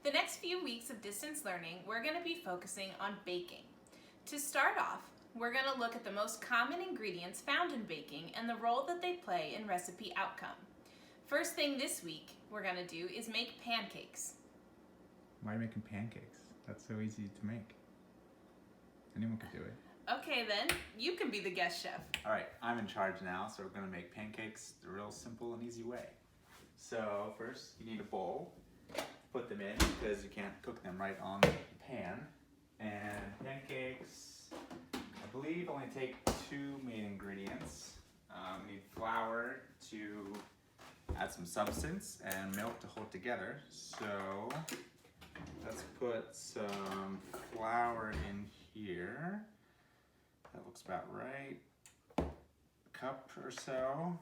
The next few weeks of distance learning, we're going to be focusing on baking. To start off, we're going to look at the most common ingredients found in baking and the role that they play in recipe outcome. First thing this week we're going to do is make pancakes. Why are you making pancakes? That's so easy to make. Anyone could do it. Okay then, you can be the guest chef. All right, I'm in charge now, so we're gonna make pancakes the real simple and easy way. So first, you need a bowl. Put them in because you can't cook them right on the pan. And pancakes, I believe, only take two main ingredients. We need flour to add some substance and milk to hold together. So let's put some flour in here. That looks about right. A cup or so.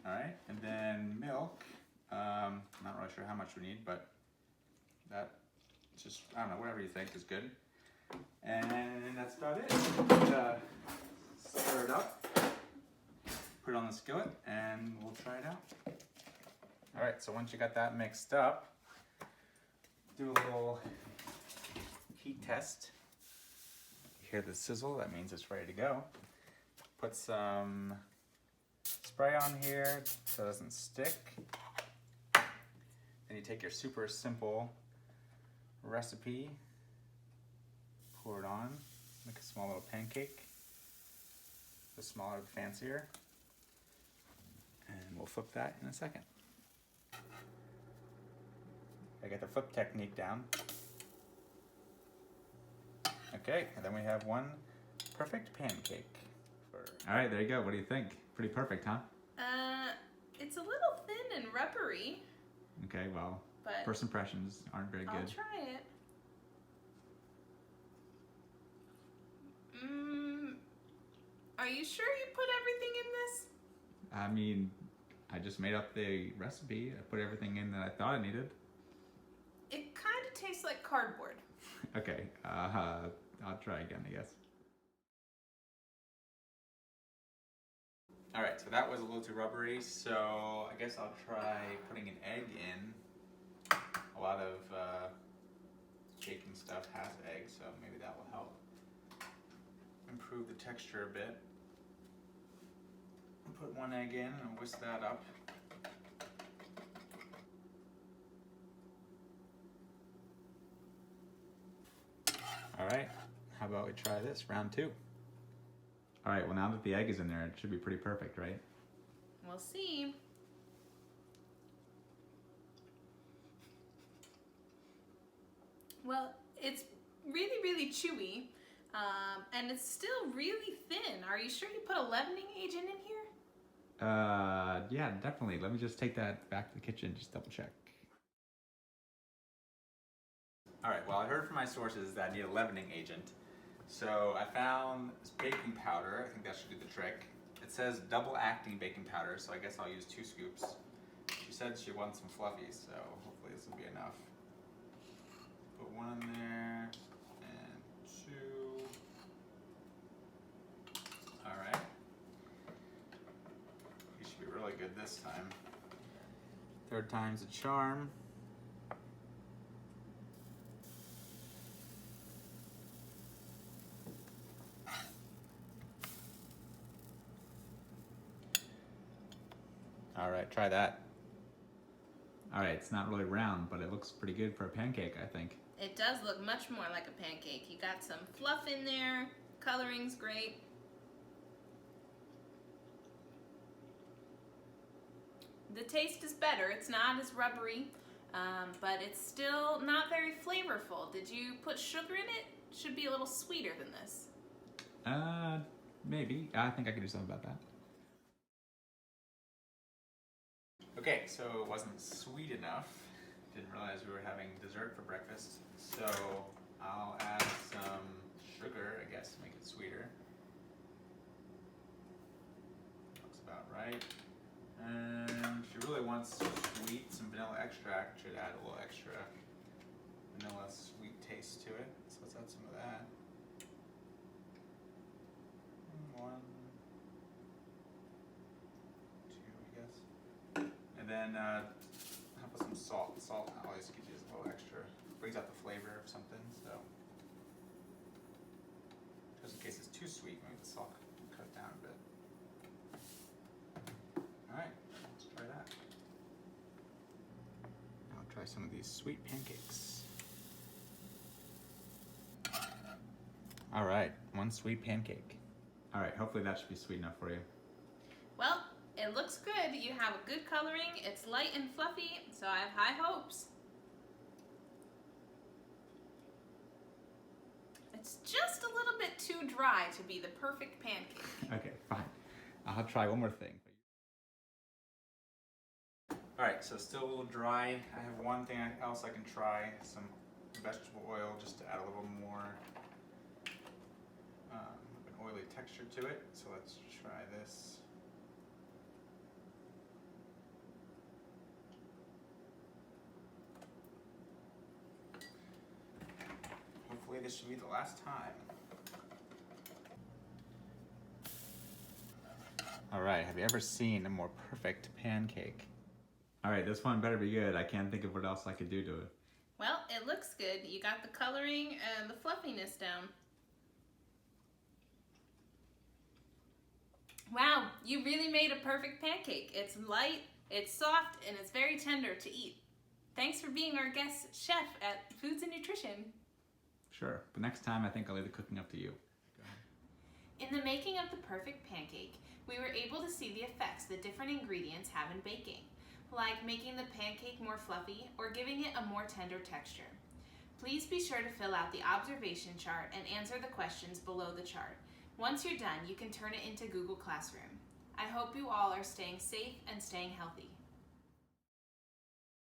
All right, and then milk. I'm not really sure how much we need, but that just, I don't know, whatever you think is good. And that's about it. Stir it up, put it on the skillet, and we'll try it out. All right, so once you got that mixed up, do a little heat test. You hear the sizzle, that means it's ready to go. Put some spray on here so it doesn't stick. Then you take your super simple recipe, pour it on, make a small little pancake. The smaller the fancier. And we'll flip that in a second. I get the flip technique down. Okay, and then we have one perfect pancake. All right, there you go. What do you think? Pretty perfect, huh? It's a little thin and rubbery. Okay, well, but first impressions aren't very good. I'll try it. Are you sure you put everything in this? I mean, I just made up the recipe. I put everything in that I thought I needed. It kind of tastes like cardboard. Okay, I'll try again, I guess. All right, so that was a little too rubbery, so I guess I'll try putting an egg in. A lot of baking stuff has eggs, so maybe that will help improve the texture a bit. I'll put one egg in and whisk that up. All right, how about we try this, round two? All right, well now that the egg is in there, it should be pretty perfect, right? We'll see. Well, it's really, really chewy, and it's still really thin. Are you sure you put a leavening agent in here? Yeah, definitely. Let me just take that back to the kitchen, just double check. All right, well, I heard from my sources that I need a leavening agent. So I found this baking powder. I think that should do the trick. It says double acting baking powder, so I guess I'll use 2 scoops. She said she wants some fluffies, so hopefully this will be enough. Put 1 in there, and 2. All right. You should be really good this time. 3rd time's a charm. All right, try that. All right, it's not really round, but it looks pretty good for a pancake, I think. It does look much more like a pancake. You got some fluff in there, coloring's great. The taste is better. It's not as rubbery, but it's still not very flavorful. Did you put sugar in it? Should be a little sweeter than this. Maybe. I think I could do something about that. Okay, so it wasn't sweet enough. Didn't realize we were having dessert for breakfast. So I'll add some sugar, I guess, to make it sweeter. Looks about right. And if she really wants sweet, some vanilla extract should add a little extra vanilla sweet taste to it. So let's add some of that. 1, 2, I guess. And then how about some salt? Salt always gives you a little extra brings out the flavor of something, so just in case it's too sweet, maybe the salt cut it down a bit. Alright, let's try that. I'll try some of these sweet pancakes. Alright, one sweet pancake. Alright, hopefully that should be sweet enough for you. Well, it looks good. You have a good coloring. It's light and fluffy, so I have high hopes. It's just a little bit too dry to be the perfect pancake. Okay, fine. I'll try one more thing. Alright, so still a little dry. I have one thing else I can try, some vegetable oil just to add a little more an oily texture to it. So let's try this. Hopefully this should be the last time. Alright, have you ever seen a more perfect pancake? Alright, this one better be good. I can't think of what else I could do to it. Well, it looks good. You got the coloring and the fluffiness down. Wow, you really made a perfect pancake. It's light, it's soft, and it's very tender to eat. Thanks for being our guest chef at Foods and Nutrition. Sure, but next time I think I'll leave the cooking up to you. In the making of the perfect pancake, we were able to see the effects that different ingredients have in baking, like making the pancake more fluffy or giving it a more tender texture. Please be sure to fill out the observation chart and answer the questions below the chart. Once you're done, you can turn it into Google Classroom. I hope you all are staying safe and staying healthy.